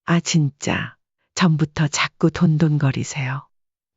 아, 진짜. 전부터 자꾸 돈돈거리세요.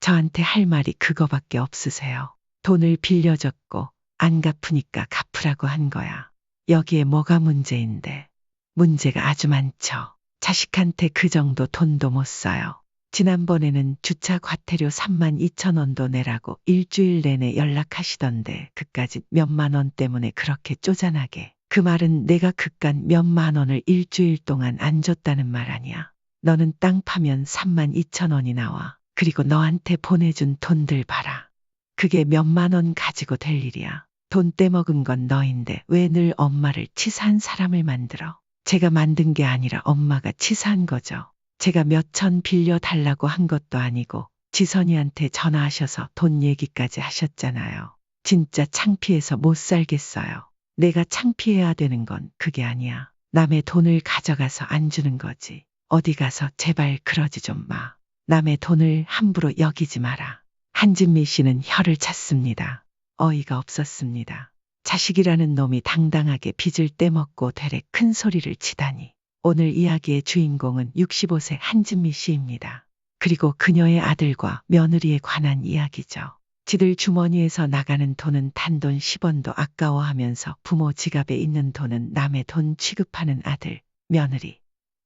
저한테 할 말이 그거밖에 없으세요. 돈을 빌려줬고 안 갚으니까 갚으라고 한 거야. 여기에 뭐가 문제인데. 문제가 아주 많죠. 자식한테 그 정도 돈도 못 써요. 지난번에는 주차 과태료 32,000원도 내라고 일주일 내내 연락하시던데 그까짓 몇만 원 때문에 그렇게 쪼잔하게. 그 말은 내가 그깟 몇만 원을 일주일 동안 안 줬다는 말 아니야. 너는 땅 파면 32,000원이 나와. 그리고 너한테 보내준 돈들 봐라. 그게 몇만 원 가지고 될 일이야. 돈 떼먹은 건 너인데 왜 늘 엄마를 치사한 사람을 만들어? 제가 만든 게 아니라 엄마가 치사한 거죠. 제가 몇천 빌려달라고 한 것도 아니고 지선이한테 전화하셔서 돈 얘기까지 하셨잖아요. 진짜 창피해서 못 살겠어요. 내가 창피해야 되는 건 그게 아니야. 남의 돈을 가져가서 안 주는 거지. 어디 가서 제발 그러지 좀 마. 남의 돈을 함부로 여기지 마라. 한진미 씨는 혀를 찼습니다. 어이가 없었습니다. 자식이라는 놈이 당당하게 빚을 떼먹고 되레 큰 소리를 치다니. 오늘 이야기의 주인공은 65세 한진미 씨입니다. 그리고 그녀의 아들과 며느리에 관한 이야기죠. 지들 주머니에서 나가는 돈은 단돈 10원도 아까워하면서 부모 지갑에 있는 돈은 남의 돈 취급하는 아들, 며느리.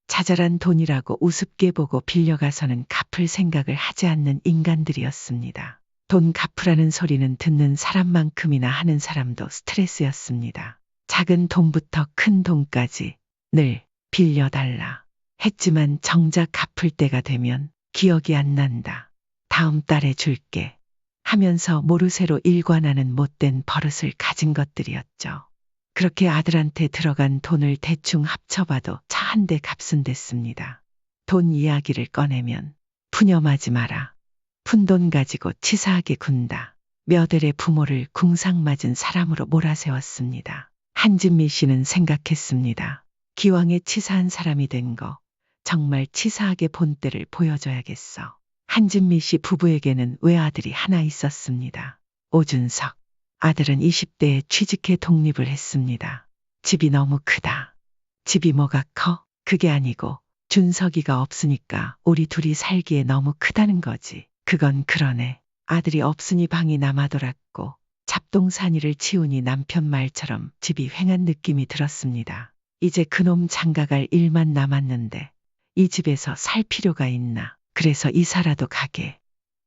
자잘한 돈이라고 우습게 보고 빌려가서는 갚을 생각을 하지 않는 인간들이었습니다. 돈 갚으라는 소리는 듣는 사람만큼이나 하는 사람도 스트레스였습니다. 작은 돈부터 큰 돈까지 늘 빌려달라 했지만 정작 갚을 때가 되면 기억이 안 난다. 다음 달에 줄게 하면서 모르쇠로 일관하는 못된 버릇을 가진 것들이었죠. 그렇게 아들한테 들어간 돈을 대충 합쳐봐도 차 한 대 값은 됐습니다. 돈 이야기를 꺼내면 푸념하지 마라. 푼돈 가지고 치사하게 군다. 몇알의 부모를 궁상맞은 사람으로 몰아세웠습니다. 한진미 씨는 생각했습니다. 기왕에 치사한 사람이 된 거 정말 치사하게 본때를 보여줘야겠어. 한진미 씨 부부에게는 외아들이 하나 있었습니다. 오준석. 아들은 20대에 취직해 독립을 했습니다. 집이 너무 크다. 집이 뭐가 커? 그게 아니고 준석이가 없으니까 우리 둘이 살기에 너무 크다는 거지. 그건 그러네. 아들이 없으니 방이 남아돌았고 잡동사니를 치우니 남편 말처럼 집이 횡한 느낌이 들었습니다. 이제 그놈 장가갈 일만 남았는데 이 집에서 살 필요가 있나. 그래서 이사라도 가게.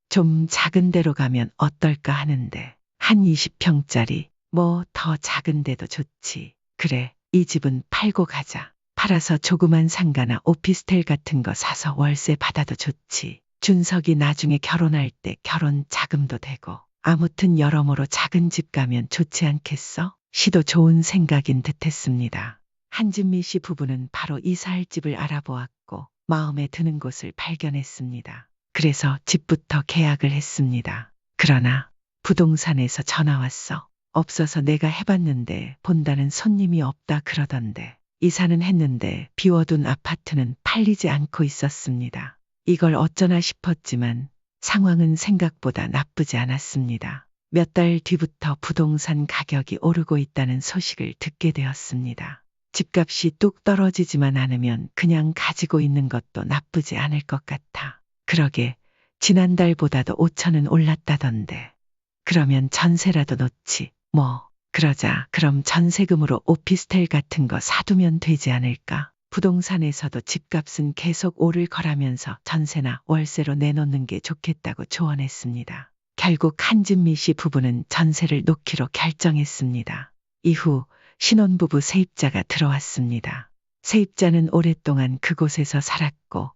좀 작은 데로 가면 어떨까 하는데 한 20평짜리 뭐 더 작은 데도 좋지. 그래, 이 집은 팔고 가자. 팔아서 조그만 상가나 오피스텔 같은 거 사서 월세 받아도 좋지. 준석이 나중에 결혼할 때 결혼 자금도 되고. 아무튼 여러모로 작은 집 가면 좋지 않겠어? 시도 좋은 생각인 듯했습니다. 한진미 씨 부부는 바로 이사할 집을 알아보았고 마음에 드는 곳을 발견했습니다. 그래서 집부터 계약을 했습니다. 그러나 부동산에서 전화 왔어. 없어서 내가 해봤는데 본다는 손님이 없다 그러던데. 이사는 했는데 비워둔 아파트는 팔리지 않고 있었습니다. 이걸 어쩌나 싶었지만 상황은 생각보다 나쁘지 않았습니다. 몇 달 뒤부터 부동산 가격이 오르고 있다는 소식을 듣게 되었습니다. 집값이 뚝 떨어지지만 않으면 그냥 가지고 있는 것도 나쁘지 않을 것 같아. 그러게 지난달보다도 5천은 올랐다던데. 그러면 전세라도 놓지. 뭐 그러자 그럼 전세금으로 오피스텔 같은 거 사두면 되지 않을까? 부동산에서도 집값은 계속 오를 거라면서 전세나 월세로 내놓는 게 좋겠다고 조언했습니다. 결국 한진미 씨 부부는 전세를 놓기로 결정했습니다. 이후 신혼부부 세입자가 들어왔습니다. 세입자는 오랫동안 그곳에서 살았고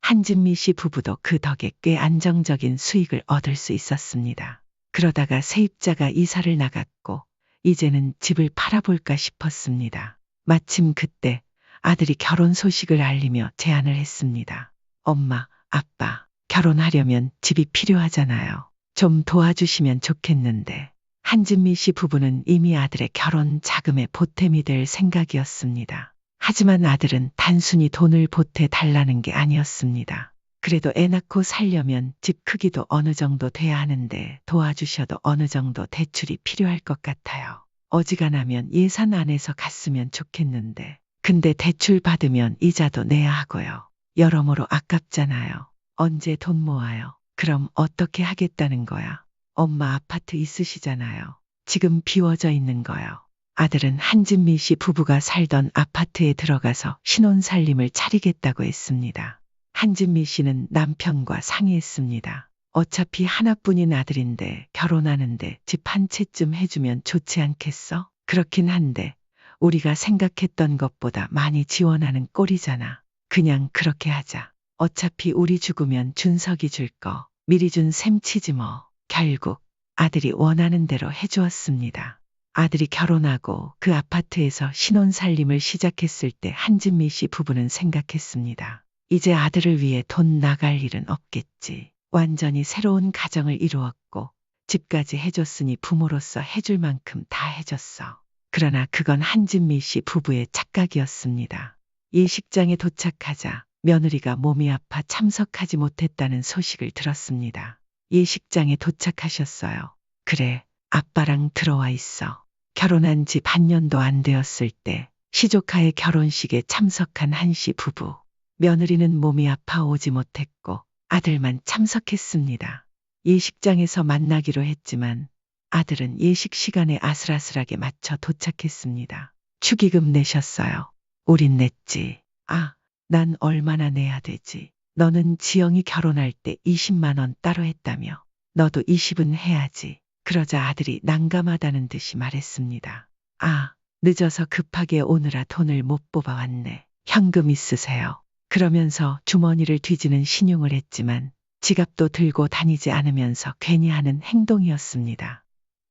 한진미 씨 부부도 그 덕에 꽤 안정적인 수익을 얻을 수 있었습니다. 그러다가 세입자가 이사를 나갔고 이제는 집을 팔아볼까 싶었습니다. 마침 그때 아들이 결혼 소식을 알리며 제안을 했습니다. 엄마, 아빠, 결혼하려면 집이 필요하잖아요. 좀 도와주시면 좋겠는데. 한진미 씨 부부는 이미 아들의 결혼 자금에 보탬이 될 생각이었습니다. 하지만 아들은 단순히 돈을 보태 달라는 게 아니었습니다. 그래도 애 낳고 살려면 집 크기도 어느 정도 돼야 하는데 도와주셔도 어느 정도 대출이 필요할 것 같아요. 어지간하면 예산 안에서 갔으면 좋겠는데. 근데 대출 받으면 이자도 내야 하고요. 여러모로 아깝잖아요. 언제 돈 모아요? 그럼 어떻게 하겠다는 거야? 엄마 아파트 있으시잖아요. 지금 비워져 있는 거요. 아들은 한진미 씨 부부가 살던 아파트에 들어가서 신혼살림을 차리겠다고 했습니다. 한진미 씨는 남편과 상의했습니다. 어차피 하나뿐인 아들인데 결혼하는데 집 한 채쯤 해주면 좋지 않겠어? 그렇긴 한데 우리가 생각했던 것보다 많이 지원하는 꼴이잖아. 그냥 그렇게 하자. 어차피 우리 죽으면 준석이 줄 거 미리 준 셈치지 뭐. 결국 아들이 원하는 대로 해주었습니다. 아들이 결혼하고 그 아파트에서 신혼살림을 시작했을 때 한진미 씨 부부는 생각했습니다. 이제 아들을 위해 돈 나갈 일은 없겠지. 완전히 새로운 가정을 이루었고 집까지 해줬으니 부모로서 해줄 만큼 다 해줬어. 그러나 그건 한진미 씨 부부의 착각이었습니다. 예식장에 도착하자 며느리가 몸이 아파 참석하지 못했다는 소식을 들었습니다. 예식장에 도착하셨어요. 그래, 아빠랑 들어와 있어. 결혼한 지 반년도 안 되었을 때 시조카의 결혼식에 참석한 한 씨 부부. 며느리는 몸이 아파 오지 못했고 아들만 참석했습니다. 예식장에서 만나기로 했지만 아들은 예식 시간에 아슬아슬하게 맞춰 도착했습니다. 축의금 내셨어요. 우린 냈지. 아, 난 얼마나 내야 되지? 너는 지영이 결혼할 때 20만 원 따로 했다며. 너도 20은 해야지. 그러자 아들이 난감하다는 듯이 말했습니다. 아, 늦어서 급하게 오느라 돈을 못 뽑아왔네. 현금 있으세요? 그러면서 주머니를 뒤지는 신용을 했지만 지갑도 들고 다니지 않으면서 괜히 하는 행동이었습니다.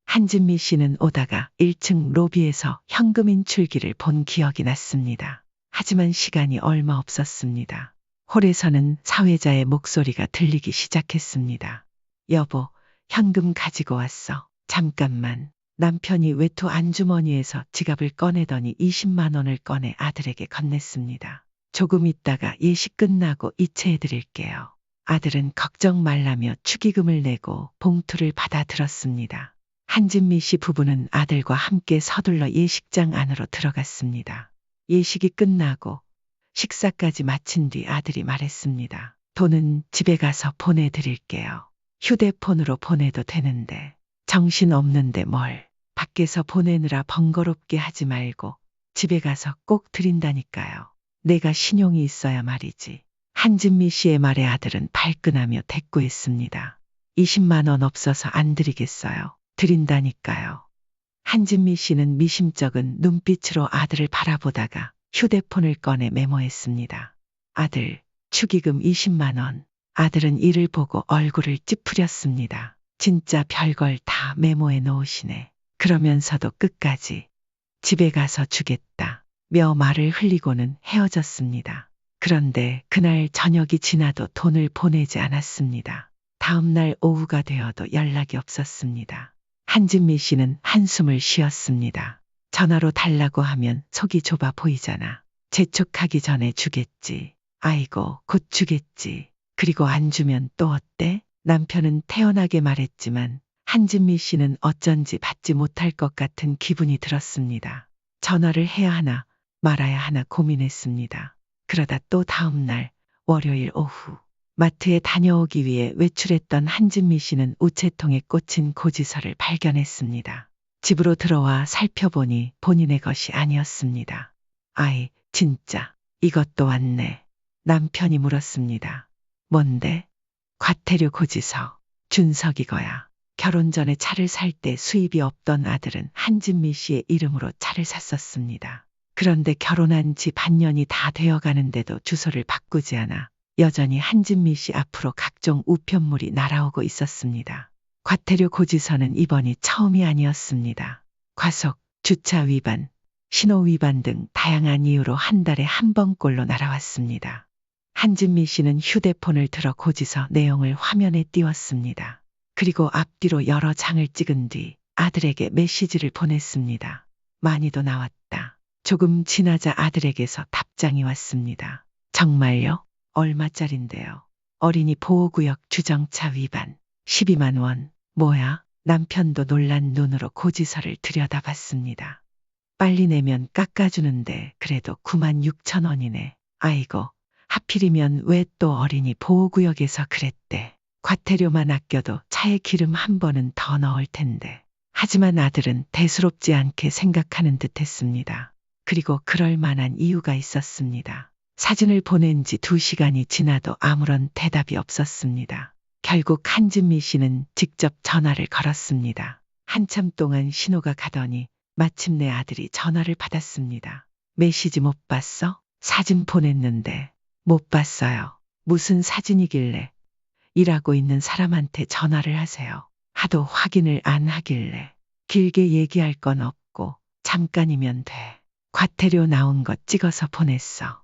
한진미 씨는 오다가 1층 로비에서 현금 인출기를 본 기억이 났습니다. 하지만 시간이 얼마 없었습니다. 홀에서는 사회자의 목소리가 들리기 시작했습니다. 여보, 현금 가지고 왔어. 잠깐만. 남편이 외투 안주머니에서 지갑을 꺼내더니 20만 원을 꺼내 아들에게 건넸습니다. 조금 있다가 예식 끝나고 이체해드릴게요. 아들은 걱정 말라며 축의금을 내고 봉투를 받아 들었습니다. 한진미 씨 부부는 아들과 함께 서둘러 예식장 안으로 들어갔습니다. 예식이 끝나고 식사까지 마친 뒤 아들이 말했습니다. 돈은 집에 가서 보내드릴게요. 휴대폰으로 보내도 되는데 정신 없는데 뭘. 밖에서 보내느라 번거롭게 하지 말고 집에 가서 꼭 드린다니까요. 내가 신용이 있어야 말이지. 한진미 씨의 말에 아들은 발끈하며 대꾸했습니다. 20만 원 없어서 안 드리겠어요. 드린다니까요. 한진미 씨는 미심쩍은 눈빛으로 아들을 바라보다가 휴대폰을 꺼내 메모했습니다. 아들, 축의금 20만 원. 아들은 이를 보고 얼굴을 찌푸렸습니다. 진짜 별걸 다 메모해 놓으시네. 그러면서도 끝까지 집에 가서 주겠다 며 말을 흘리고는 헤어졌습니다. 그런데 그날 저녁이 지나도 돈을 보내지 않았습니다. 다음 날 오후가 되어도 연락이 없었습니다. 한진미 씨는 한숨을 쉬었습니다. 전화로 달라고 하면 속이 좁아 보이잖아. 재촉하기 전에 주겠지. 아이고, 곧 주겠지. 그리고 안 주면 또 어때? 남편은 태연하게 말했지만 한진미 씨는 어쩐지 받지 못할 것 같은 기분이 들었습니다. 전화를 해야 하나 말아야 하나 고민했습니다. 그러다 또 다음 날 월요일 오후 마트에 다녀오기 위해 외출했던 한진미 씨는 우체통에 꽂힌 고지서를 발견했습니다. 집으로 들어와 살펴보니 본인의 것이 아니었습니다. 아이, 진짜 이것도 왔네. 남편이 물었습니다. 뭔데? 과태료 고지서. 준석 이거야. 결혼 전에 차를 살 때 수입이 없던 아들은 한진미 씨의 이름으로 차를 샀었습니다. 그런데 결혼한 지 반년이 다 되어가는데도 주소를 바꾸지 않아 여전히 한진미 씨 앞으로 각종 우편물이 날아오고 있었습니다. 과태료 고지서는 이번이 처음이 아니었습니다. 과속, 주차 위반, 신호 위반 등 다양한 이유로 한 달에 한 번꼴로 날아왔습니다. 한진미 씨는 휴대폰을 들어 고지서 내용을 화면에 띄웠습니다. 그리고 앞뒤로 여러 장을 찍은 뒤 아들에게 메시지를 보냈습니다. 많이도 나왔다. 조금 지나자 아들에게서 답장이 왔습니다. 정말요? 얼마짜린데요? 어린이 보호구역 주정차 위반. 12만 원. 뭐야? 남편도 놀란 눈으로 고지서를 들여다봤습니다. 빨리 내면 깎아주는데 그래도 9만 6천 원이네. 아이고, 하필이면 왜 또 어린이 보호구역에서 그랬대. 과태료만 아껴도 차에 기름 한 번은 더 넣을 텐데. 하지만 아들은 대수롭지 않게 생각하는 듯 했습니다. 그리고 그럴 만한 이유가 있었습니다. 사진을 보낸 지 2시간이 지나도 아무런 대답이 없었습니다. 결국 한진미 씨는 직접 전화를 걸었습니다. 한참 동안 신호가 가더니 마침내 아들이 전화를 받았습니다. 메시지 못 봤어? 사진 보냈는데. 못 봤어요. 무슨 사진이길래. 일하고 있는 사람한테 전화를 하세요. 하도 확인을 안 하길래. 길게 얘기할 건 없고 잠깐이면 돼. 과태료 나온 것 찍어서 보냈어.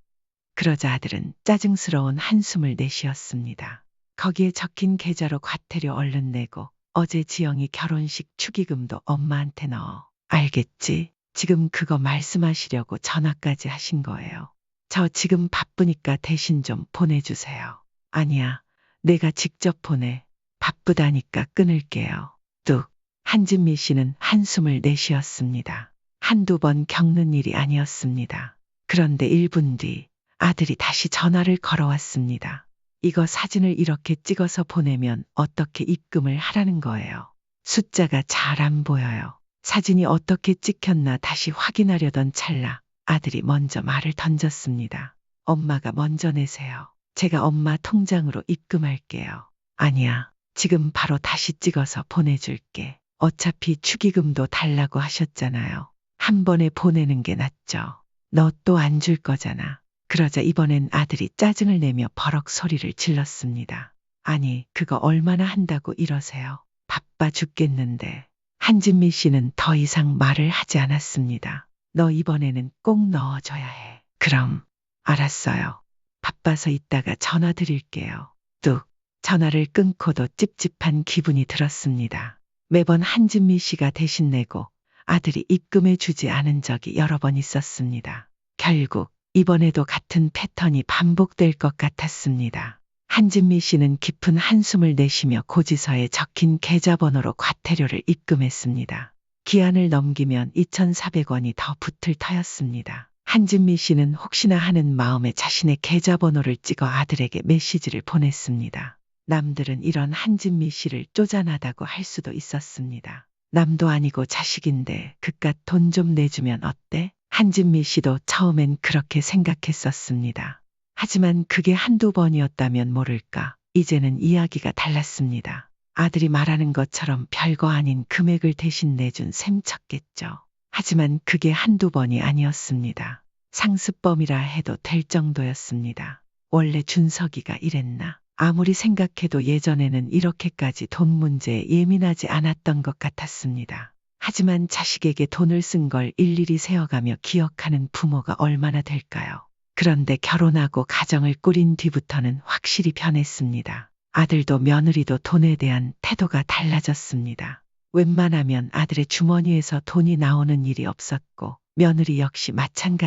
그러자 아들은 짜증스러운 한숨을 내쉬었습니다. 거기에 적힌 계좌로 과태료 얼른 내고 어제 지영이 결혼식 축의금도 엄마한테 넣어. 알겠지? 지금 그거 말씀하시려고 전화까지 하신 거예요. 저 지금 바쁘니까 대신 좀 보내주세요. 아니야, 내가 직접 보내. 바쁘다니까 끊을게요. 뚝. 한진미 씨는 한숨을 내쉬었습니다. 한두 번 겪는 일이 아니었습니다. 그런데 1분 뒤 아들이 다시 전화를 걸어왔습니다. 이거 사진을 이렇게 찍어서 보내면 어떻게 입금을 하라는 거예요. 숫자가 잘 안 보여요. 사진이 어떻게 찍혔나 다시 확인하려던 찰나 아들이 먼저 말을 던졌습니다. 엄마가 먼저 내세요. 제가 엄마 통장으로 입금할게요. 아니야, 지금 바로 다시 찍어서 보내줄게. 어차피 축의금도 달라고 하셨잖아요. 한 번에 보내는 게 낫죠. 너 또 안 줄 거잖아. 그러자 이번엔 아들이 짜증을 내며 버럭 소리를 질렀습니다. 아니, 그거 얼마나 한다고 이러세요? 바빠 죽겠는데. 한진미 씨는 더 이상 말을 하지 않았습니다. 너 이번에는 꼭 넣어줘야 해. 그럼, 알았어요. 바빠서 이따가 전화 드릴게요. 뚝. 전화를 끊고도 찝찝한 기분이 들었습니다. 매번 한진미 씨가 대신 내고 아들이 입금해 주지 않은 적이 여러 번 있었습니다. 결국 이번에도 같은 패턴이 반복될 것 같았습니다. 한진미 씨는 깊은 한숨을 내쉬며 고지서에 적힌 계좌번호로 과태료를 입금했습니다. 기한을 넘기면 2,400원이 더 붙을 터였습니다. 한진미 씨는 혹시나 하는 마음에 자신의 계좌번호를 찍어 아들에게 메시지를 보냈습니다. 남들은 이런 한진미 씨를 쪼잔하다고 할 수도 있었습니다. 남도 아니고 자식인데 그깟 돈 좀 내주면 어때? 한진미 씨도 처음엔 그렇게 생각했었습니다. 하지만 그게 한두 번이었다면 모를까. 이제는 이야기가 달랐습니다. 아들이 말하는 것처럼 별거 아닌 금액을 대신 내준 셈 쳤겠죠. 하지만 그게 한두 번이 아니었습니다. 상습범이라 해도 될 정도였습니다. 원래 준석이가 이랬나? 아무리 생각해도 예전에는 이렇게까지 돈 문제에 예민하지 않았던 것 같았습니다. 하지만 자식에게 돈을 쓴 걸 일일이 세어가며 기억하는 부모가 얼마나 될까요? 그런데 결혼하고 가정을 꾸린 뒤부터는 확실히 변했습니다. 아들도 며느리도 돈에 대한 태도가 달라졌습니다. 웬만하면 아들의 주머니에서 돈이 나오는 일이 없었고 며느리 역시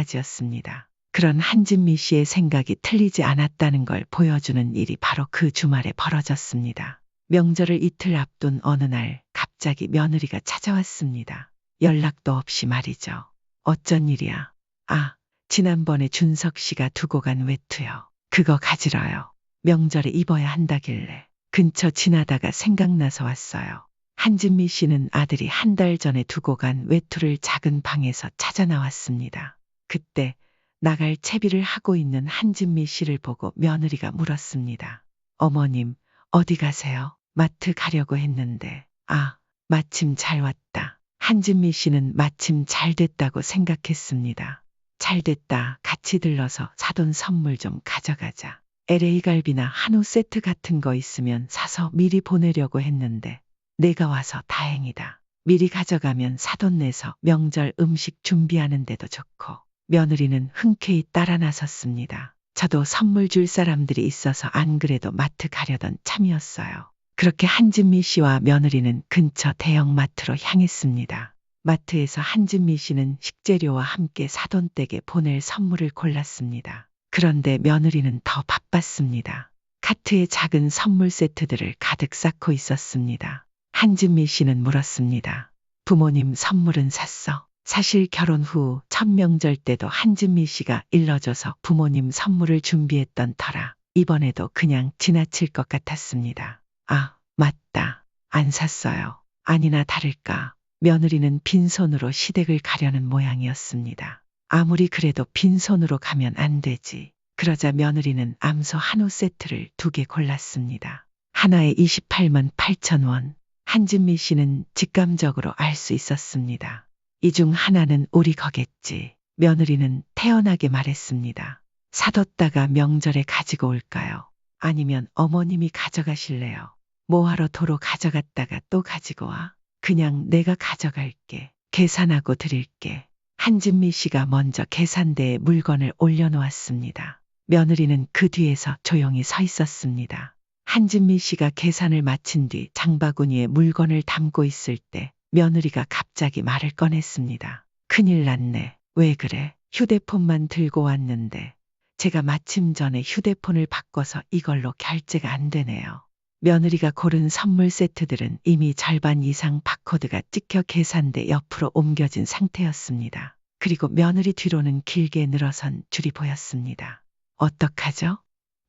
마찬가지였습니다. 그런 한진미 씨의 생각이 틀리지 않았다는 걸 보여주는 일이 바로 그 주말에 벌어졌습니다. 명절을 이틀 앞둔 어느 날 갑자기 며느리가 찾아왔습니다. 연락도 없이 말이죠. 어쩐 일이야? 아, 지난번에 준석 씨가 두고 간 외투요. 그거 가지러요. 명절에 입어야 한다길래 근처 지나다가 생각나서 왔어요. 한진미 씨는 아들이 한 달 전에 두고 간 외투를 작은 방에서 찾아 나왔습니다. 그때 나갈 채비를 하고 있는 한진미 씨를 보고 며느리가 물었습니다. 어머님, 어디 가세요? 마트 가려고 했는데. 아, 마침 잘 왔다. 한진미 씨는 마침 잘 됐다고 생각했습니다. 잘 됐다. 같이 들러서 사돈 선물 좀 가져가자. LA 갈비나 한우 세트 같은 거 있으면 사서 미리 보내려고 했는데 내가 와서 다행이다. 미리 가져가면 사돈 내서 명절 음식 준비하는 데도 좋고. 며느리는 흔쾌히 따라 나섰습니다. 저도 선물 줄 사람들이 있어서 안 그래도 마트 가려던 참이었어요. 그렇게 한진미 씨와 며느리는 근처 대형마트로 향했습니다. 마트에서 한진미 씨는 식재료와 함께 사돈 댁에 보낼 선물을 골랐습니다. 그런데 며느리는 더 바빴습니다. 카트에 작은 선물 세트들을 가득 쌓고 있었습니다. 한진미 씨는 물었습니다. 부모님 선물은 샀어? 사실 결혼 후 첫 명절 때도 한진미 씨가 일러줘서 부모님 선물을 준비했던 터라 이번에도 그냥 지나칠 것 같았습니다. 아, 맞다. 안 샀어요. 아니나 다를까. 며느리는 빈손으로 시댁을 가려는 모양이었습니다. 아무리 그래도 빈손으로 가면 안 되지. 그러자 며느리는 암소 한우 세트를 2개 골랐습니다. 하나에 28만 8천 원. 한진미 씨는 직감적으로 알 수 있었습니다. 이 중 하나는 우리 거겠지. 며느리는 태연하게 말했습니다. 사뒀다가 명절에 가지고 올까요? 아니면 어머님이 가져가실래요? 뭐하러 도로 가져갔다가 또 가지고 와? 그냥 내가 가져갈게. 계산하고 드릴게. 한진미 씨가 먼저 계산대에 물건을 올려놓았습니다. 며느리는 그 뒤에서 조용히 서 있었습니다. 한진미 씨가 계산을 마친 뒤 장바구니에 물건을 담고 있을 때 며느리가 갑자기 말을 꺼냈습니다. 큰일 났네. 왜 그래? 휴대폰만 들고 왔는데 제가 마침 전에 휴대폰을 바꿔서 이걸로 결제가 안 되네요. 며느리가 고른 선물 세트들은 이미 절반 이상 바코드가 찍혀 계산대 옆으로 옮겨진 상태였습니다. 그리고 며느리 뒤로는 길게 늘어선 줄이 보였습니다. 어떡하죠?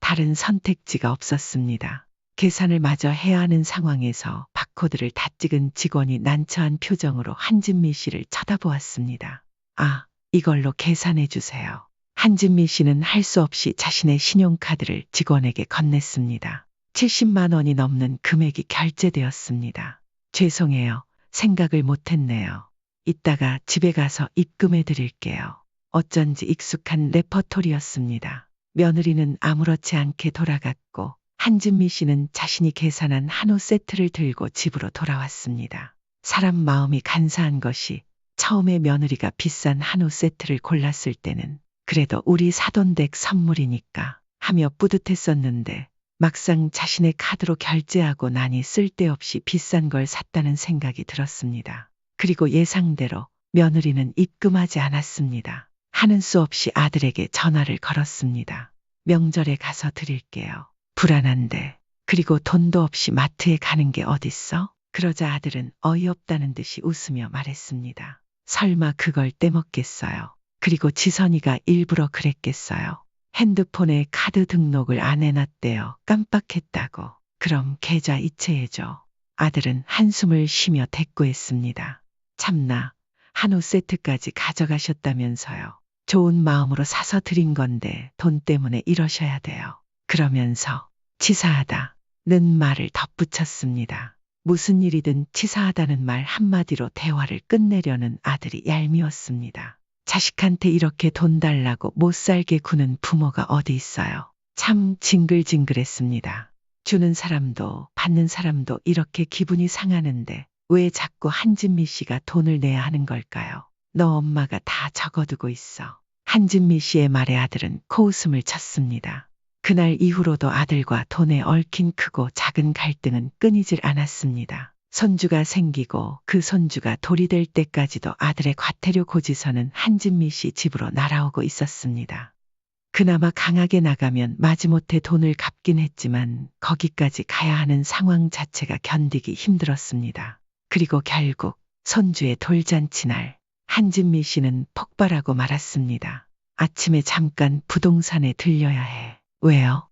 다른 선택지가 없었습니다. 계산을 마저 해야 하는 상황에서 바코드를 다 찍은 직원이 난처한 표정으로 한진미 씨를 쳐다보았습니다. 아, 이걸로 계산해 주세요. 한진미 씨는 할 수 없이 자신의 신용카드를 직원에게 건넸습니다. 70만 원이 넘는 금액이 결제되었습니다. 죄송해요. 생각을 못했네요. 이따가 집에 가서 입금해 드릴게요. 어쩐지 익숙한 레퍼토리였습니다. 며느리는 아무렇지 않게 돌아갔고 한진미 씨는 자신이 계산한 한우 세트를 들고 집으로 돌아왔습니다. 사람 마음이 간사한 것이 처음에 며느리가 비싼 한우 세트를 골랐을 때는 그래도 우리 사돈 댁 선물이니까 하며 뿌듯했었는데 막상 자신의 카드로 결제하고 나니 쓸데없이 비싼 걸 샀다는 생각이 들었습니다. 그리고 예상대로 며느리는 입금하지 않았습니다. 하는 수 없이 아들에게 전화를 걸었습니다. 명절에 가서 드릴게요. 불안한데. 그리고 돈도 없이 마트에 가는 게 어딨어? 그러자 아들은 어이없다는 듯이 웃으며 말했습니다. 설마 그걸 떼먹겠어요. 그리고 지선이가 일부러 그랬겠어요. 핸드폰에 카드 등록을 안 해놨대요. 깜빡했다고. 그럼 계좌 이체해줘. 아들은 한숨을 쉬며 대꾸했습니다. 참나, 한우 세트까지 가져가셨다면서요. 좋은 마음으로 사서 드린 건데 돈 때문에 이러셔야 돼요. 그러면서 치사하다는 말을 덧붙였습니다. 무슨 일이든 치사하다는 말 한마디로 대화를 끝내려는 아들이 얄미웠습니다. 자식한테 이렇게 돈 달라고 못 살게 구는 부모가 어디 있어요. 참 징글징글했습니다. 주는 사람도 받는 사람도 이렇게 기분이 상하는데 왜 자꾸 한진미 씨가 돈을 내야 하는 걸까요? 너 엄마가 다 적어두고 있어. 한진미 씨의 말에 아들은 코웃음을 쳤습니다. 그날 이후로도 아들과 돈에 얽힌 크고 작은 갈등은 끊이질 않았습니다. 손주가 생기고 그 손주가 돌이 될 때까지도 아들의 과태료 고지서는 한진미 씨 집으로 날아오고 있었습니다. 그나마 강하게 나가면 마지못해 돈을 갚긴 했지만 거기까지 가야 하는 상황 자체가 견디기 힘들었습니다. 그리고 결국 손주의 돌잔치 날 한진미 씨는 폭발하고 말았습니다. 아침에 잠깐 부동산에 들려야 해. 왜요?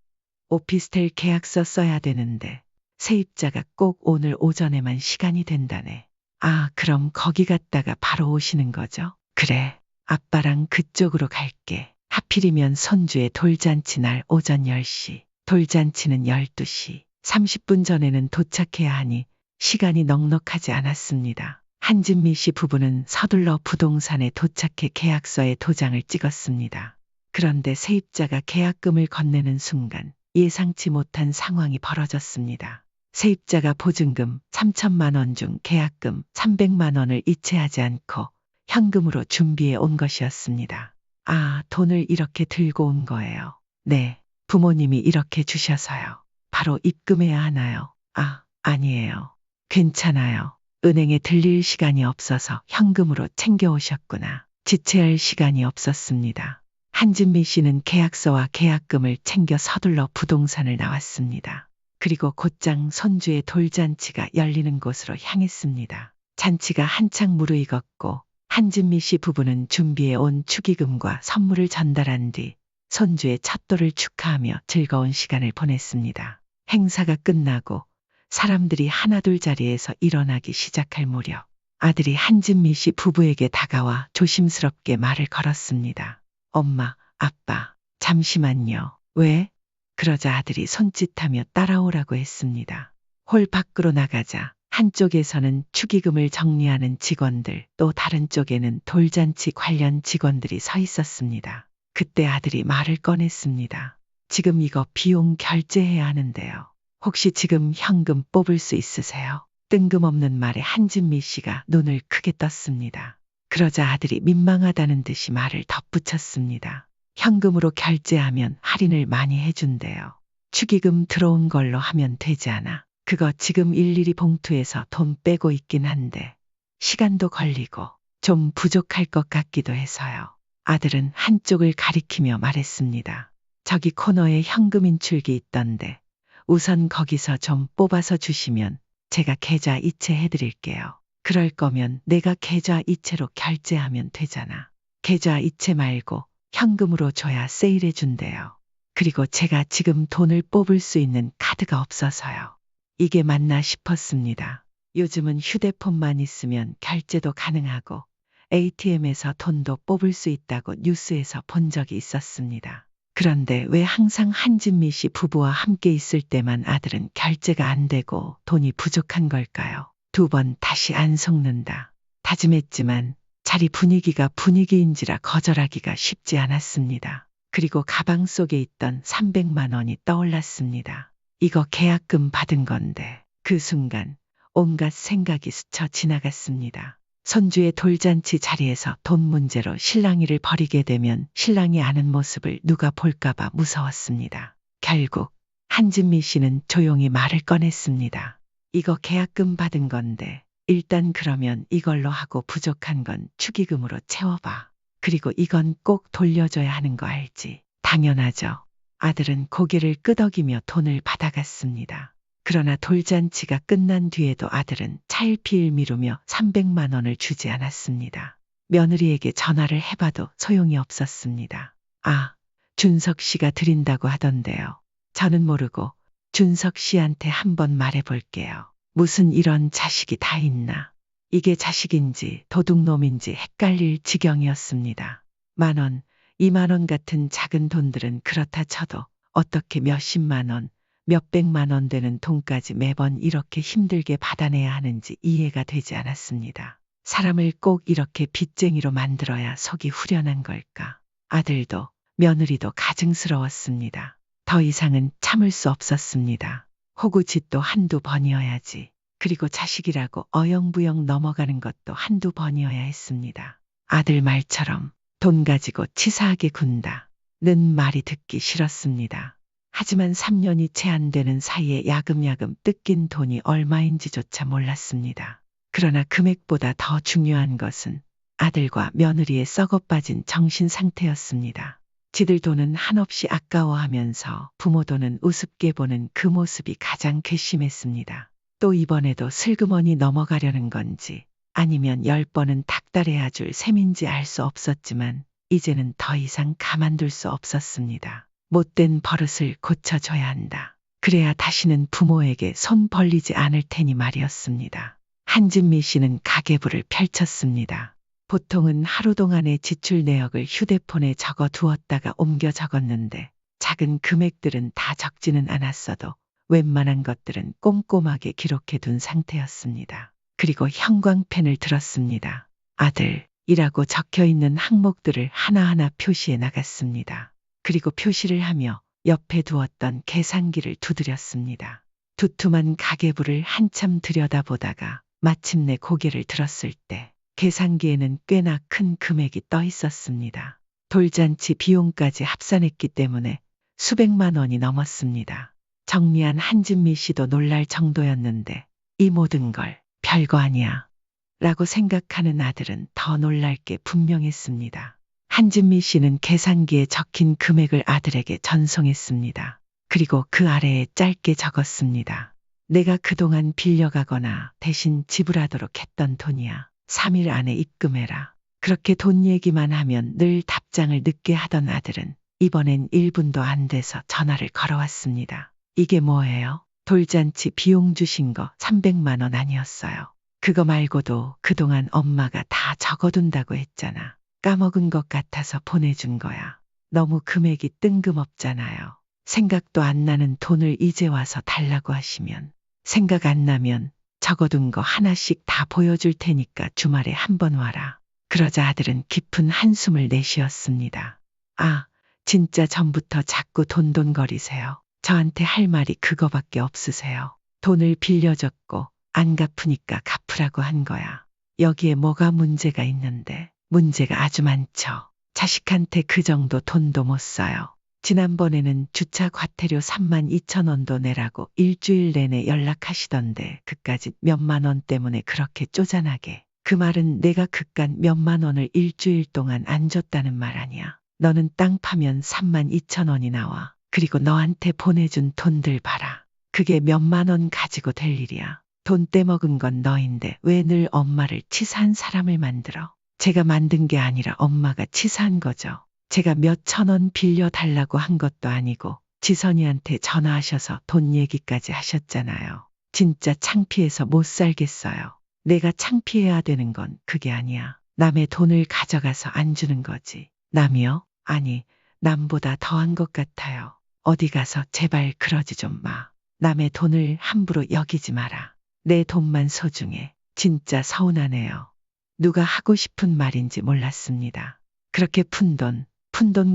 오피스텔 계약서 써야 되는데 세입자가 꼭 오늘 오전에만 시간이 된다네. 아, 그럼 거기 갔다가 바로 오시는 거죠? 그래, 아빠랑 그쪽으로 갈게. 하필이면 손주의 돌잔치 날 오전 10시, 돌잔치는 12시. 30분 전에는 도착해야 하니 시간이 넉넉하지 않았습니다. 한진미 씨 부부는 서둘러 부동산에 도착해 계약서에 도장을 찍었습니다. 그런데 세입자가 계약금을 건네는 순간 예상치 못한 상황이 벌어졌습니다. 세입자가 보증금 3천만 원 중 계약금 300만 원을 이체하지 않고 현금으로 준비해 온 것이었습니다. 아, 돈을 이렇게 들고 온 거예요. 네, 부모님이 이렇게 주셔서요. 바로 입금해야 하나요? 아, 아니에요. 괜찮아요. 은행에 들릴 시간이 없어서 현금으로 챙겨오셨구나. 지체할 시간이 없었습니다. 한진미 씨는 계약서와 계약금을 챙겨 서둘러 부동산을 나왔습니다. 그리고 곧장 손주의 돌잔치가 열리는 곳으로 향했습니다. 잔치가 한창 무르익었고 한진미 씨 부부는 준비해 온 축의금과 선물을 전달한 뒤 손주의 첫돌을 축하하며 즐거운 시간을 보냈습니다. 행사가 끝나고 사람들이 하나둘 자리에서 일어나기 시작할 무렵 아들이 한진미 씨 부부에게 다가와 조심스럽게 말을 걸었습니다. 엄마, 아빠, 잠시만요. 왜? 그러자 아들이 손짓하며 따라오라고 했습니다. 홀 밖으로 나가자 한쪽에서는 축의금을 정리하는 직원들, 또 다른 쪽에는 돌잔치 관련 직원들이 서 있었습니다. 그때 아들이 말을 꺼냈습니다. 지금 이거 비용 결제해야 하는데요. 혹시 지금 현금 뽑을 수 있으세요? 뜬금없는 말에 한진미 씨가 눈을 크게 떴습니다. 그러자 아들이 민망하다는 듯이 말을 덧붙였습니다. 현금으로 결제하면 할인을 많이 해준대요. 축의금 들어온 걸로 하면 되지 않아? 그거 지금 일일이 봉투에서 돈 빼고 있긴 한데 시간도 걸리고 좀 부족할 것 같기도 해서요. 아들은 한쪽을 가리키며 말했습니다. 저기 코너에 현금 인출기 있던데 우선 거기서 좀 뽑아서 주시면 제가 계좌 이체해 드릴게요. 그럴 거면 내가 계좌 이체로 결제하면 되잖아. 계좌 이체 말고 현금으로 줘야 세일해 준대요. 그리고 제가 지금 돈을 뽑을 수 있는 카드가 없어서요. 이게 맞나 싶었습니다. 요즘은 휴대폰만 있으면 결제도 가능하고 ATM에서 돈도 뽑을 수 있다고 뉴스에서 본 적이 있었습니다. 그런데 왜 항상 한진미 씨 부부와 함께 있을 때만 아들은 결제가 안 되고 돈이 부족한 걸까요? 2번 다시 안 속는다 다짐했지만 자리 분위기가 분위기인지라 거절하기가 쉽지 않았습니다. 그리고 가방 속에 있던 300만 원이 떠올랐습니다. 이거 계약금 받은 건데 그 순간 온갖 생각이 스쳐 지나갔습니다. 손주의 돌잔치 자리에서 돈 문제로 실랑이를 벌이게 되면 신랑이 아는 모습을 누가 볼까봐 무서웠습니다. 결국 한진미 씨는 조용히 말을 꺼냈습니다. 이거 계약금 받은 건데 일단 그러면 이걸로 하고 부족한 건 축의금으로 채워봐. 그리고 이건 꼭 돌려줘야 하는 거 알지? 당연하죠. 아들은 고개를 끄덕이며 돈을 받아갔습니다. 그러나 돌잔치가 끝난 뒤에도 아들은 차일피일 미루며 300만 원을 주지 않았습니다. 며느리에게 전화를 해봐도 소용이 없었습니다. 아, 준석 씨가 드린다고 하던데요. 저는 모르고 준석 씨한테 한번 말해볼게요. 무슨 이런 자식이 다 있나. 이게 자식인지 도둑놈인지 헷갈릴 지경이었습니다. 10,000원, 20,000원 같은 작은 돈들은 그렇다 쳐도 어떻게 몇십만 원, 몇백만 원 되는 돈까지 매번 이렇게 힘들게 받아내야 하는지 이해가 되지 않았습니다. 사람을 꼭 이렇게 빚쟁이로 만들어야 속이 후련한 걸까? 아들도 며느리도 가증스러웠습니다. 더 이상은 참을 수 없었습니다. 호구짓도 한두 번이어야지. 그리고 자식이라고 어영부영 넘어가는 것도 한두 번이어야 했습니다. 아들 말처럼 돈 가지고 치사하게 군다는 말이 듣기 싫었습니다. 하지만 3년이 채 안 되는 사이에 야금야금 뜯긴 돈이 얼마인지조차 몰랐습니다. 그러나 금액보다 더 중요한 것은 아들과 며느리의 썩어빠진 정신 상태였습니다. 지들 돈은 한없이 아까워하면서 부모 돈은 우습게 보는 그 모습이 가장 괘씸했습니다. 또 이번에도 슬그머니 넘어가려는 건지 아니면 10번은 닥달해야 줄 셈인지 알 수 없었지만 이제는 더 이상 가만둘 수 없었습니다. 못된 버릇을 고쳐줘야 한다. 그래야 다시는 부모에게 손 벌리지 않을 테니 말이었습니다. 한진미 씨는 가계부를 펼쳤습니다. 보통은 하루 동안의 지출 내역을 휴대폰에 적어 두었다가 옮겨 적었는데 작은 금액들은 다 적지는 않았어도 웬만한 것들은 꼼꼼하게 기록해 둔 상태였습니다. 그리고 형광펜을 들었습니다. 아들이라고 적혀 있는 항목들을 하나하나 표시해 나갔습니다. 그리고 표시를 하며 옆에 두었던 계산기를 두드렸습니다. 두툼한 가계부를 한참 들여다보다가 마침내 고개를 들었을 때 계산기에는 꽤나 큰 금액이 떠 있었습니다. 돌잔치 비용까지 합산했기 때문에 수백만 원이 넘었습니다. 정리한 한진미 씨도 놀랄 정도였는데 이 모든 걸 별거 아니야 라고 생각하는 아들은 더 놀랄 게 분명했습니다. 한진미 씨는 계산기에 적힌 금액을 아들에게 전송했습니다. 그리고 그 아래에 짧게 적었습니다. 내가 그동안 빌려가거나 대신 지불하도록 했던 돈이야. 3일 안에 입금해라. 그렇게 돈 얘기만 하면 늘 답장을 늦게 하던 아들은 이번엔 1분도 안 돼서 전화를 걸어왔습니다. 이게 뭐예요? 돌잔치 비용 주신 거 300만 원 아니었어요. 그거 말고도 그동안 엄마가 다 적어둔다고 했잖아. 까먹은 것 같아서 보내준 거야. 너무 금액이 뜬금없잖아요. 생각도 안 나는 돈을 이제 와서 달라고 하시면, 생각 안 나면 적어둔 거 하나씩 다 보여줄 테니까 주말에 한번 와라. 그러자 아들은 깊은 한숨을 내쉬었습니다. 아, 진짜 전부터 자꾸 돈돈거리세요. 저한테 할 말이 그거밖에 없으세요. 돈을 빌려줬고 안 갚으니까 갚으라고 한 거야. 여기에 뭐가 문제가 있는데? 문제가 아주 많죠. 자식한테 그 정도 돈도 못 써요. 지난번에는 주차 과태료 32,000원도 내라고 일주일 내내 연락하시던데 그까짓 몇만 원 때문에 그렇게 쪼잔하게. 그 말은 내가 그깟 몇만 원을 일주일 동안 안 줬다는 말 아니야. 너는 땅 파면 32,000원이 나와. 그리고 너한테 보내준 돈들 봐라. 그게 몇만 원 가지고 될 일이야. 돈 떼먹은 건 너인데 왜 늘 엄마를 치사한 사람을 만들어? 제가 만든 게 아니라 엄마가 치사한 거죠. 제가 몇천 원 빌려달라고 한 것도 아니고 지선이한테 전화하셔서 돈 얘기까지 하셨잖아요. 진짜 창피해서 못 살겠어요. 내가 창피해야 되는 건 그게 아니야. 남의 돈을 가져가서 안 주는 거지. 남이요? 아니, 남보다 더한 것 같아요. 어디 가서 제발 그러지 좀 마. 남의 돈을 함부로 여기지 마라. 내 돈만 소중해. 진짜 서운하네요. 누가 하고 싶은 말인지 몰랐습니다. 그렇게 푼돈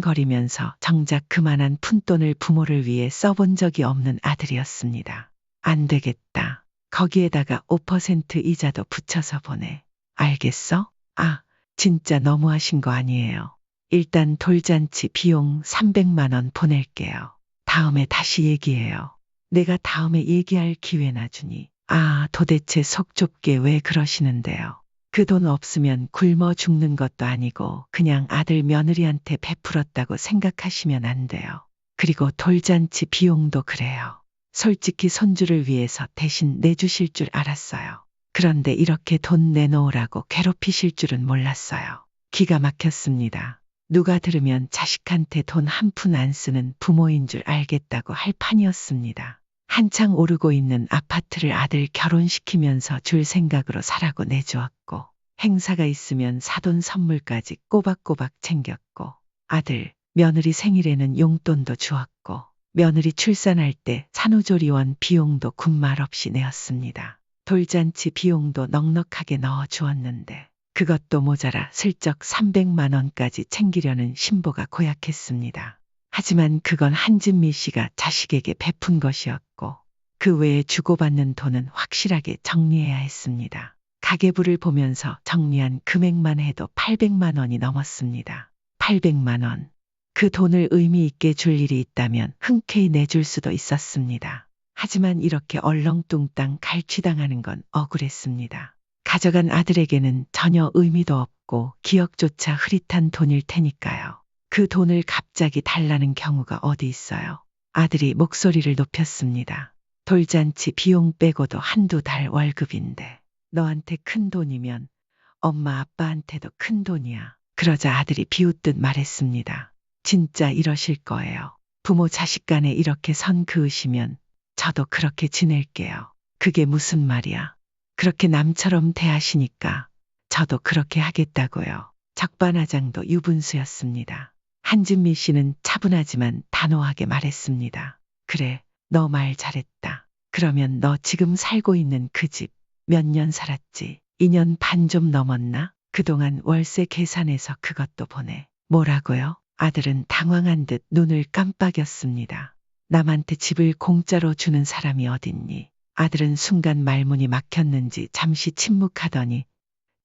거리면서 정작 그만한 푼돈을 부모를 위해 써본 적이 없는 아들이었습니다. 안 되겠다. 거기에다가 5% 이자도 붙여서 보내. 알겠어? 아, 진짜 너무하신 거 아니에요. 일단 돌잔치 비용 300만 원 보낼게요. 다음에 다시 얘기해요. 내가 다음에 얘기할 기회나 주니. 아, 도대체 속 좁게 왜 그러시는데요? 그 돈 없으면 굶어 죽는 것도 아니고 그냥 아들 며느리한테 베풀었다고 생각하시면 안 돼요. 그리고 돌잔치 비용도 그래요. 솔직히 손주를 위해서 대신 내주실 줄 알았어요. 그런데 이렇게 돈 내놓으라고 괴롭히실 줄은 몰랐어요. 기가 막혔습니다. 누가 들으면 자식한테 돈 한 푼 안 쓰는 부모인 줄 알겠다고 할 판이었습니다. 한창 오르고 있는 아파트를 아들 결혼시키면서 줄 생각으로 사라고 내주었고, 행사가 있으면 사돈 선물까지 꼬박꼬박 챙겼고, 아들, 며느리 생일에는 용돈도 주었고, 며느리 출산할 때 산후조리원 비용도 군말 없이 내었습니다. 돌잔치 비용도 넉넉하게 넣어 주었는데, 그것도 모자라 슬쩍 300만 원까지 챙기려는 신보가 고약했습니다. 하지만 그건 한진미 씨가 자식에게 베푼 것이었고 그 외에 주고받는 돈은 확실하게 정리해야 했습니다. 가계부를 보면서 정리한 금액만 해도 800만 원이 넘었습니다. 800만 원. 그 돈을 의미 있게 줄 일이 있다면 흔쾌히 내줄 수도 있었습니다. 하지만 이렇게 얼렁뚱땅 갈취당하는 건 억울했습니다. 가져간 아들에게는 전혀 의미도 없고 기억조차 흐릿한 돈일 테니까요. 그 돈을 갑자기 달라는 경우가 어디 있어요. 아들이 목소리를 높였습니다. 돌잔치 비용 빼고도 한두 달 월급인데 너한테 큰 돈이면 엄마 아빠한테도 큰 돈이야. 그러자 아들이 비웃듯 말했습니다. 진짜 이러실 거예요. 부모 자식 간에 이렇게 선 그으시면 저도 그렇게 지낼게요. 그게 무슨 말이야. 그렇게 남처럼 대하시니까 저도 그렇게 하겠다고요. 적반하장도 유분수였습니다. 한진미 씨는 차분하지만 단호하게 말했습니다. 그래, 너 말 잘했다. 그러면 너 지금 살고 있는 그 집 몇 년 살았지? 2년 반 좀 넘었나? 그동안 월세 계산해서 그것도 보내. 뭐라고요? 아들은 당황한 듯 눈을 깜빡였습니다. 남한테 집을 공짜로 주는 사람이 어딨니? 아들은 순간 말문이 막혔는지 잠시 침묵하더니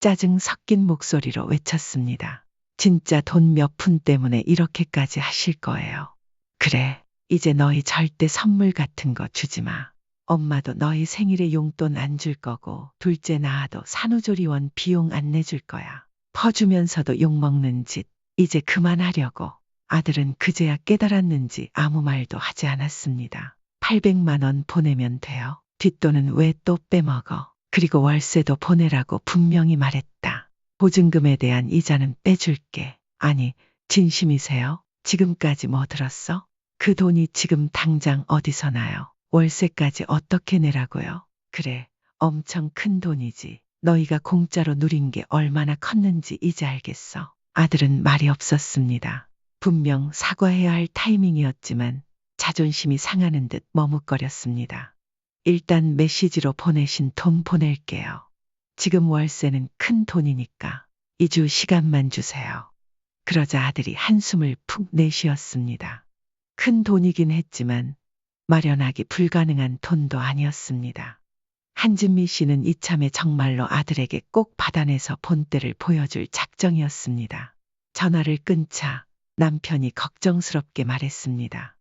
짜증 섞인 목소리로 외쳤습니다. 진짜 돈 몇 푼 때문에 이렇게까지 하실 거예요. 그래, 이제 너희 절대 선물 같은 거 주지 마. 엄마도 너희 생일에 용돈 안 줄 거고 둘째 낳아도 산후조리원 비용 안 내줄 거야. 퍼주면서도 욕먹는 짓 이제 그만하려고. 아들은 그제야 깨달았는지 아무 말도 하지 않았습니다. 800만 원 보내면 돼요. 뒷돈은 왜 또 빼먹어. 그리고 월세도 보내라고 분명히 말했다. 보증금에 대한 이자는 빼줄게. 아니, 진심이세요? 지금까지 뭐 들었어? 그 돈이 지금 당장 어디서 나요? 월세까지 어떻게 내라고요? 그래, 엄청 큰 돈이지. 너희가 공짜로 누린 게 얼마나 컸는지 이제 알겠어. 아들은 말이 없었습니다. 분명 사과해야 할 타이밍이었지만 자존심이 상하는 듯 머뭇거렸습니다. 일단 메시지로 보내신 돈 보낼게요. 지금 월세는 큰 돈이니까 2주 시간만 주세요. 그러자 아들이 한숨을 푹 내쉬었습니다. 큰 돈이긴 했지만 마련하기 불가능한 돈도 아니었습니다. 한진미 씨는 이참에 정말로 아들에게 꼭 받아내서 본때를 보여줄 작정이었습니다. 전화를 끊자 남편이 걱정스럽게 말했습니다.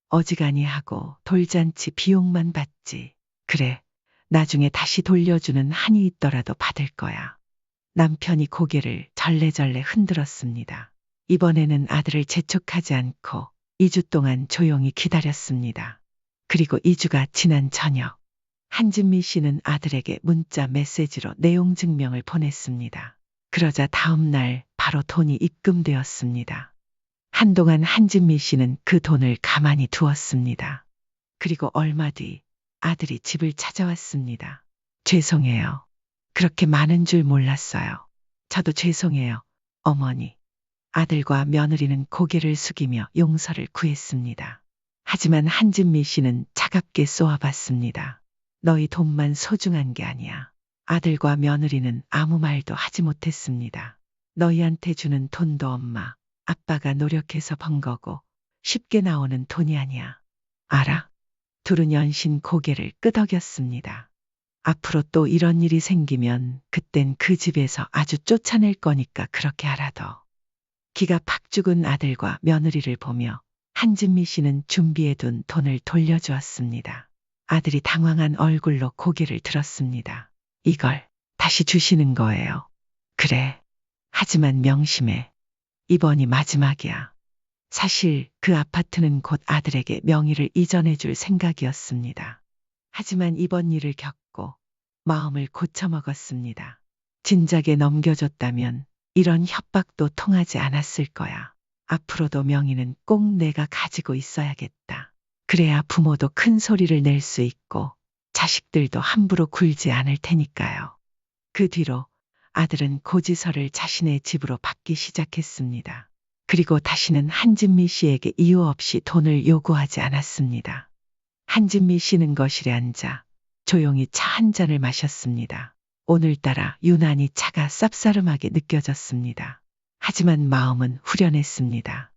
어지간히 하고 돌잔치 비용만 받지. 그래, 나중에 다시 돌려주는 한이 있더라도 받을 거야. 남편이 고개를 절레절레 흔들었습니다. 이번에는 아들을 재촉하지 않고 2주 동안 조용히 기다렸습니다. 그리고 2주가 지난 저녁, 한진미 씨는 아들에게 문자 메시지로 내용 증명을 보냈습니다. 그러자 다음 날 바로 돈이 입금되었습니다. 한동안 한진미 씨는 그 돈을 가만히 두었습니다. 그리고 얼마 뒤 아들이 집을 찾아왔습니다. 죄송해요. 그렇게 많은 줄 몰랐어요. 저도 죄송해요, 어머니. 아들과 며느리는 고개를 숙이며 용서를 구했습니다. 하지만 한진미 씨는 차갑게 쏘아봤습니다. 너희 돈만 소중한 게 아니야. 아들과 며느리는 아무 말도 하지 못했습니다. 너희한테 주는 돈도 엄마, 아빠가 노력해서 번 거고 쉽게 나오는 돈이 아니야. 알아? 둘은 연신 고개를 끄덕였습니다. 앞으로 또 이런 일이 생기면 그땐 그 집에서 아주 쫓아낼 거니까 그렇게 알아둬. 기가 팍 죽은 아들과 며느리를 보며 한진미 씨는 준비해둔 돈을 돌려주었습니다. 아들이 당황한 얼굴로 고개를 들었습니다. 이걸 다시 주시는 거예요. 그래. 하지만 명심해. 이번이 마지막이야. 사실 그 아파트는 곧 아들에게 명의를 이전해 줄 생각이었습니다. 하지만 이번 일을 겪고 마음을 고쳐먹었습니다. 진작에 넘겨줬다면 이런 협박도 통하지 않았을 거야. 앞으로도 명의는 꼭 내가 가지고 있어야겠다. 그래야 부모도 큰 소리를 낼 수 있고 자식들도 함부로 굴지 않을 테니까요. 그 뒤로 아들은 고지서를 자신의 집으로 받기 시작했습니다. 그리고 다시는 한진미 씨에게 이유 없이 돈을 요구하지 않았습니다. 한진미 씨는 거실에 앉아 조용히 차 한 잔을 마셨습니다. 오늘따라 유난히 차가 쌉싸름하게 느껴졌습니다. 하지만 마음은 후련했습니다.